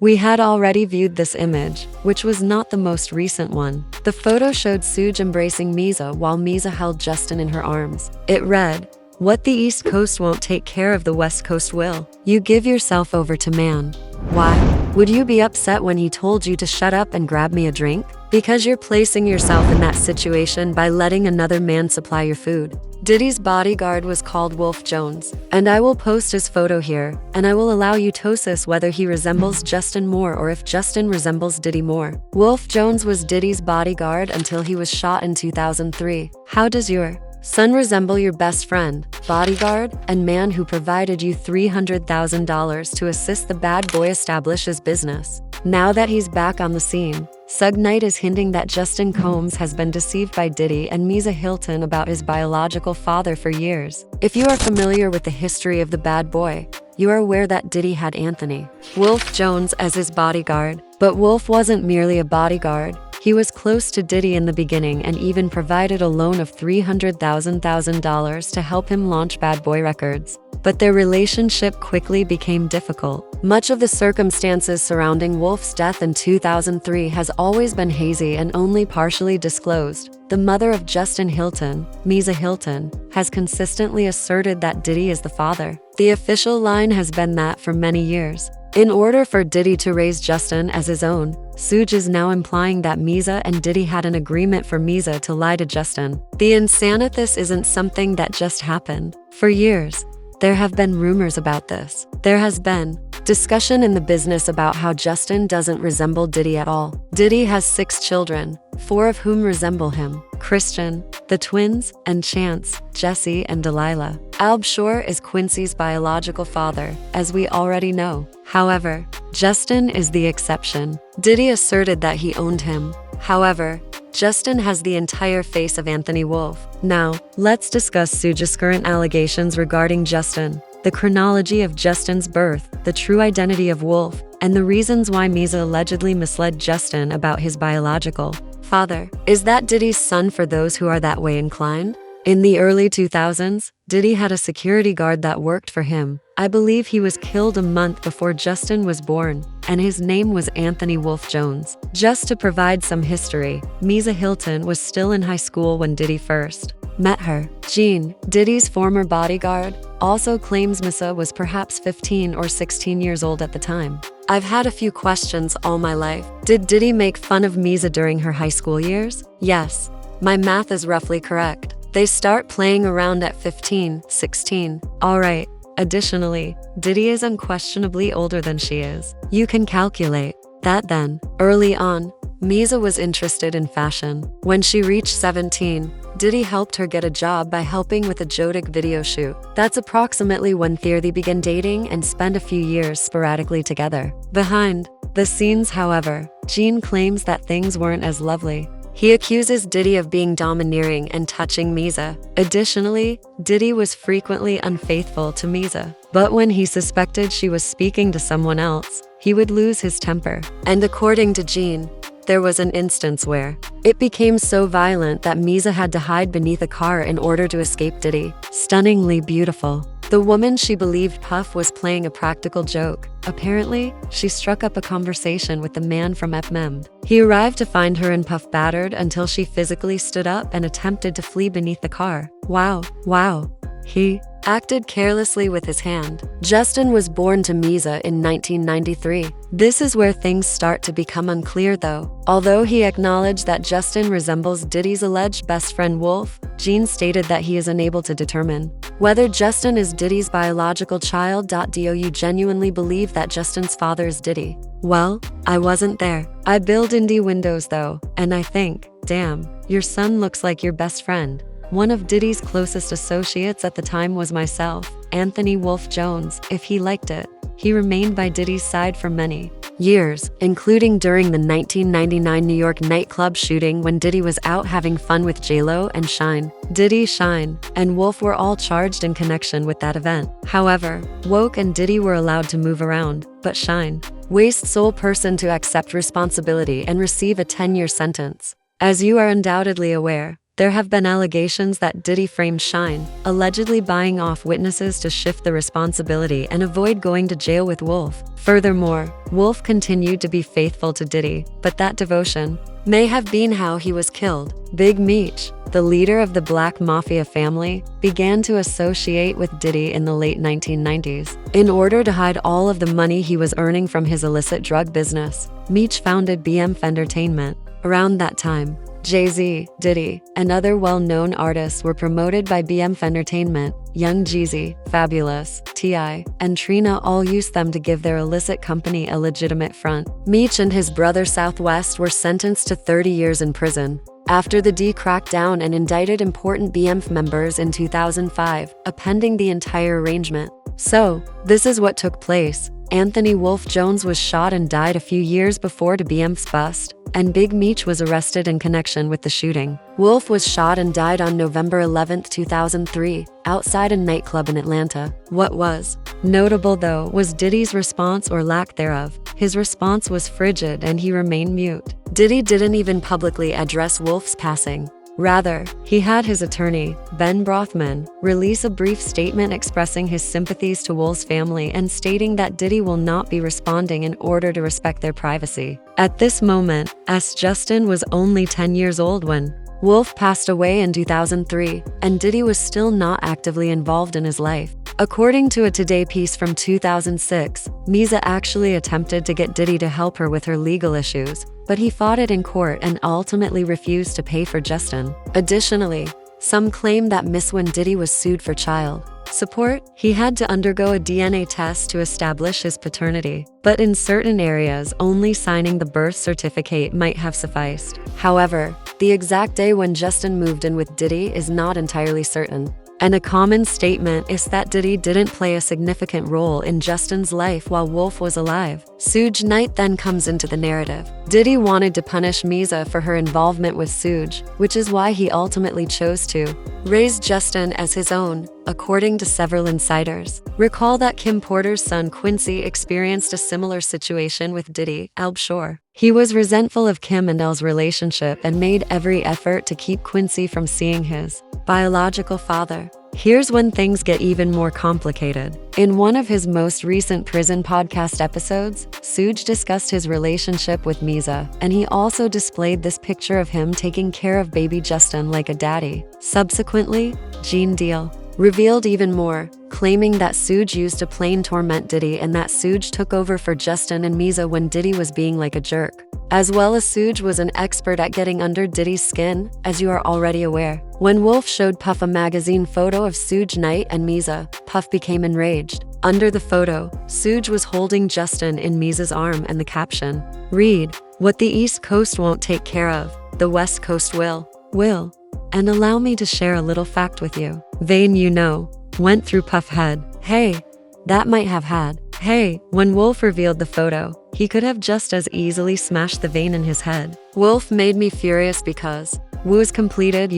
We had already viewed this image, which was not the most recent one. The photo showed Suge embracing Misa while Misa held Justin in her arms. It read, "What the East Coast won't take care of, the West Coast will. You give yourself over to man. Why? Would you be upset when he told you to shut up and grab me a drink? Because you're placing yourself in that situation by letting another man supply your food." Diddy's bodyguard was called Wolf Jones, and I will post his photo here, and I will allow you to assess whether he resembles Justin more or if Justin resembles Diddy more. Wolf Jones was Diddy's bodyguard until he was shot in 2003. How does your son resemble your best friend, bodyguard, and man who provided you $300,000 to assist the bad boy establish his business? Now that he's back on the scene, Suge Knight is hinting that Justin Combs has been deceived by Diddy and Misa Hylton about his biological father for years. If you are familiar with the history of the bad boy, you are aware that Diddy had Anthony Wolf Jones as his bodyguard. But Wolf wasn't merely a bodyguard. He was close to Diddy in the beginning and even provided a loan of $300,000 to help him launch Bad Boy Records. But their relationship quickly became difficult. Much of the circumstances surrounding Wolf's death in 2003 has always been hazy and only partially disclosed. The mother of Justin Hylton, Misa Hylton, has consistently asserted that Diddy is the father. The official line has been that for many years. In order for Diddy to raise Justin as his own, Suge is now implying that Misa and Diddy had an agreement for Misa to lie to Justin. The insanity, this isn't something that just happened. For years, there have been rumors about this. There has been discussion in the business about how Justin doesn't resemble Diddy at all. Diddy has 6 children, 4 of whom resemble him: Christian, the twins, and Chance, Jesse, and Delilah. Alb Shore is Quincy's biological father, as we already know. However, Justin is the exception. Diddy asserted that he owned him. However, Justin has the entire face of Anthony Wolf. Now, let's discuss Suge's current allegations regarding Justin, the chronology of Justin's birth, the true identity of Wolf, and the reasons why Misa allegedly misled Justin about his biological father. Is that Diddy's son for those who are that way inclined? In the early 2000s, Diddy had a security guard that worked for him. I believe he was killed a month before Justin was born, and his name was Anthony Wolf Jones. Just to provide some history, Misa Hylton was still in high school when Diddy first met her. Jean, Diddy's former bodyguard, also claims Misa was perhaps 15 or 16 years old at the time. I've had a few questions all my life. Did Diddy make fun of Misa during her high school years? Yes. My math is roughly correct. They start playing around at 15, 16. Alright. Additionally, Diddy is unquestionably older than she is. You can calculate that then. Early on, Misa was interested in fashion. When she reached 17, Diddy helped her get a job by helping with a Jodik video shoot. That's approximately when they began dating and spent a few years sporadically together. Behind the scenes, however, Jean claims that things weren't as lovely. He accuses Diddy of being domineering and touching Misa. Additionally, Diddy was frequently unfaithful to Misa. But when he suspected she was speaking to someone else, he would lose his temper. And according to Jean, there was an instance where it became so violent that Misa had to hide beneath a car in order to escape Diddy. Stunningly beautiful. The woman she believed Puff was playing a practical joke. Apparently, she struck up a conversation with the man from FMM. He arrived to find her and Puff battered until she physically stood up and attempted to flee beneath the car. Wow. He acted carelessly with his hand. Justin was born to Misa in 1993. This is where things start to become unclear though. Although he acknowledged that Justin resembles Diddy's alleged best friend Wolf, Jean stated that he is unable to determine whether Justin is Diddy's biological child. Do you genuinely believe that Justin's father is Diddy? Well, I wasn't there. I build indie windows though, and I think, damn, your son looks like your best friend. One of Diddy's closest associates at the time was myself, Anthony Wolf Jones. If he liked it, he remained by Diddy's side for many years, including during the 1999 New York nightclub shooting when Diddy was out having fun with J-Lo and Shine. Diddy, Shine, and Wolf were all charged in connection with that event. However, Woke and Diddy were allowed to move around, but Shine wasted sole person to accept responsibility and receive a 10-year sentence. As you are undoubtedly aware, There have been allegations that Diddy framed Shine, allegedly buying off witnesses to shift the responsibility and avoid going to jail with Wolf. Furthermore, Wolf continued to be faithful to Diddy, but that devotion may have been how he was killed. Big Meech, the leader of the Black Mafia family, began to associate with Diddy in the late 1990s. In order to hide all of the money he was earning from his illicit drug business, Meech founded BMF Entertainment. Around that time, Jay-Z, Diddy, and other well-known artists were promoted by BMF Entertainment. Young Jeezy, Fabulous, T.I., and Trina all used them to give their illicit company a legitimate front. Meech and his brother Southwest were sentenced to 30 years in prison after the D cracked down and indicted important BMF members in 2005, appending the entire arrangement. So, this is what took place. Anthony Wolf Jones was shot and died a few years before the BMF's bust, and Big Meech was arrested in connection with the shooting. Wolf was shot and died on November 11, 2003, outside a nightclub in Atlanta. What was notable, though, was Diddy's response or lack thereof. His response was frigid and he remained mute. Diddy didn't even publicly address Wolf's passing. Rather, he had his attorney, Ben Brothman, release a brief statement expressing his sympathies to Wolf's family and stating that Diddy will not be responding in order to respect their privacy. At this moment, Justin was only 10 years old when Wolf passed away in 2003, and Diddy was still not actively involved in his life. According to a Today piece from 2006, Misa actually attempted to get Diddy to help her with her legal issues, but he fought it in court and ultimately refused to pay for Justin. Additionally, some claim that when Diddy was sued for child support, he had to undergo a DNA test to establish his paternity. But in certain areas, only signing the birth certificate might have sufficed. However, the exact day when Justin moved in with Diddy is not entirely certain. And a common statement is that Diddy didn't play a significant role in Justin's life while Wolf was alive. Suge Knight then comes into the narrative. Diddy wanted to punish Misa for her involvement with Suge, which is why he ultimately chose to raise Justin as his own, according to several insiders. Recall that Kim Porter's son Quincy experienced a similar situation with Diddy, Shore. He was resentful of Kim and El's relationship and made every effort to keep Quincy from seeing his biological father. Here's when things get even more complicated. In one of his most recent prison podcast episodes, Suge discussed his relationship with Misa, and he also displayed this picture of him taking care of baby Justin like a daddy. Subsequently, Gene Deal revealed even more, claiming that Suge used to plain torment Diddy and that Suge took over for Justin and Misa when Diddy was being like a jerk. As well as Suge was an expert at getting under Diddy's skin, as you are already aware. When Wolf showed Puff a magazine photo of Suge Knight and Misa, Puff became enraged. Under the photo, Suge was holding Justin in Misa's arm and the caption read, "What the East Coast won't take care of, the West Coast will. And allow me to share a little fact with you. Vein went through Puff's head. Hey, that might have had. Hey, when Wolf revealed the photo, he could have just as easily smashed the vein in his head. Wolf made me furious because was completed,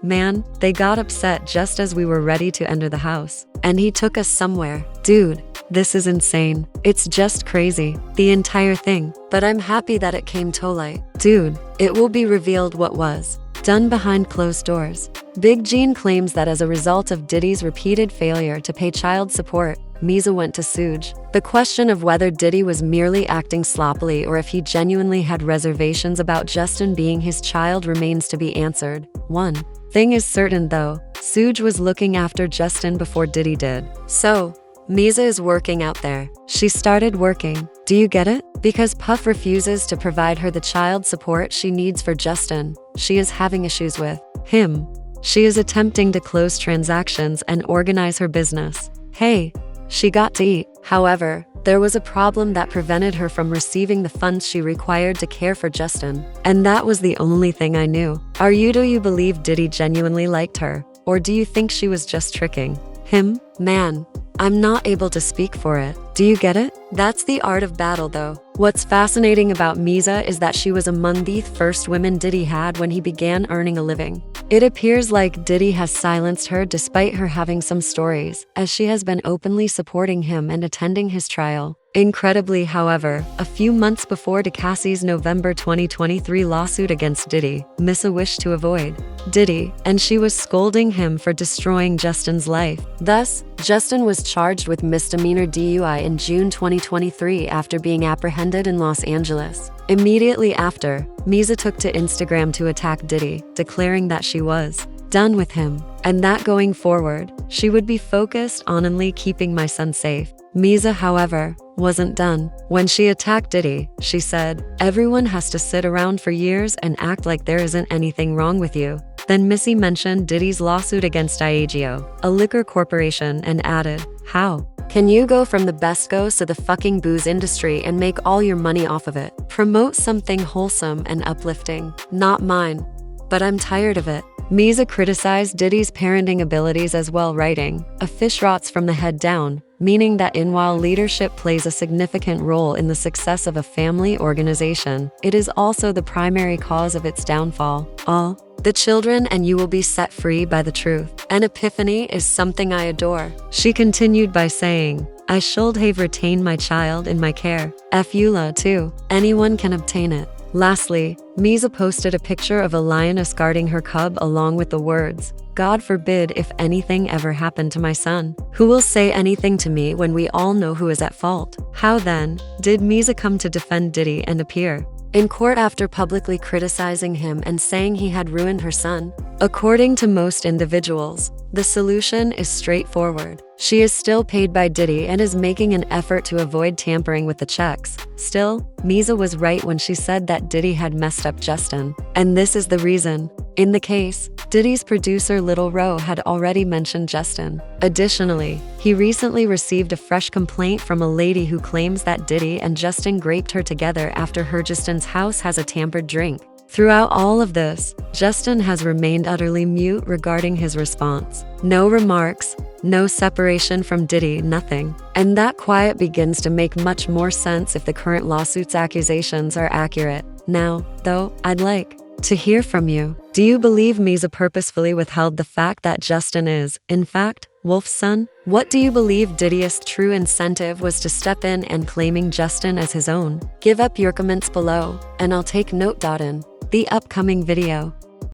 man, they got upset just as we were ready to enter the house. And he took us somewhere. Dude, this is insane. It's just crazy, the entire thing. But I'm happy that it came to light. Dude, it will be revealed what was done behind closed doors." Big Gene claims that as a result of Diddy's repeated failure to pay child support, Misa went to Suge. The question of whether Diddy was merely acting sloppily or if he genuinely had reservations about Justin being his child remains to be answered. One thing is certain though, Suge was looking after Justin before Diddy did. So, Misa is working out there. She started working. Do you get it? Because Puff refuses to provide her the child support she needs for Justin. She is having issues with him. She is attempting to close transactions and organize her business. Hey, she got to eat. However, there was a problem that prevented her from receiving the funds she required to care for Justin. And that was the only thing I knew. Do you believe Diddy genuinely liked her? Or do you think she was just tricking him? Man, I'm not able to speak for it. Do you get it? That's the art of battle though. What's fascinating about Misa is that she was among the first women Diddy had when he began earning a living. It appears like Diddy has silenced her despite her having some stories, as she has been openly supporting him and attending his trial. Incredibly, however, a few months before Cassie's November 2023 lawsuit against Diddy, Misa wished to avoid Diddy, and she was scolding him for destroying Justin's life. Thus, Justin was charged with misdemeanor DUI in June 2023 after being apprehended in Los Angeles. Immediately after, Misa took to Instagram to attack Diddy, declaring that she was done with him, and that going forward, she would be focused on only keeping my son safe. Misa, however, wasn't done. When she attacked Diddy, she said, "Everyone has to sit around for years and act like there isn't anything wrong with you." Then Missy mentioned Diddy's lawsuit against Diageo, a liquor corporation, and added, "How can you go from the best goes to the fucking booze industry and make all your money off of it? Promote something wholesome and uplifting. Not mine. But I'm tired of it." Misa criticized Diddy's parenting abilities as well, writing, "A fish rots from the head down," meaning that while leadership plays a significant role in the success of a family organization, it is also the primary cause of its downfall. All the children and you will be set free by the truth. An epiphany is something I adore. She continued by saying, "I should have retained my child in my care. Fula too. Anyone can obtain it." Lastly, Misa posted a picture of a lioness guarding her cub along with the words, "God forbid if anything ever happened to my son. Who will say anything to me when we all know who is at fault?" How then did Misa come to defend Diddy and appear in court after publicly criticizing him and saying he had ruined her son? According to most individuals, the solution is straightforward. She is still paid by Diddy and is making an effort to avoid tampering with the checks. Still, Misa was right when she said that Diddy had messed up Justin. And this is the reason. In the case, Diddy's producer Lil Ro had already mentioned Justin. Additionally, he recently received a fresh complaint from a lady who claims that Diddy and Justin graped her together after her Justin's house has a tampered drink. Throughout all of this, Justin has remained utterly mute regarding his response. No remarks, no separation from Diddy, nothing. And that quiet begins to make much more sense if the current lawsuit's accusations are accurate. Now, though, I'd like to hear from you. Do you believe Misa purposefully withheld the fact that Justin is, in fact, Wolf's son? What do you believe Diddy's true incentive was to step in and claiming Justin as his own? Give up your comments below, and I'll take note in the upcoming video.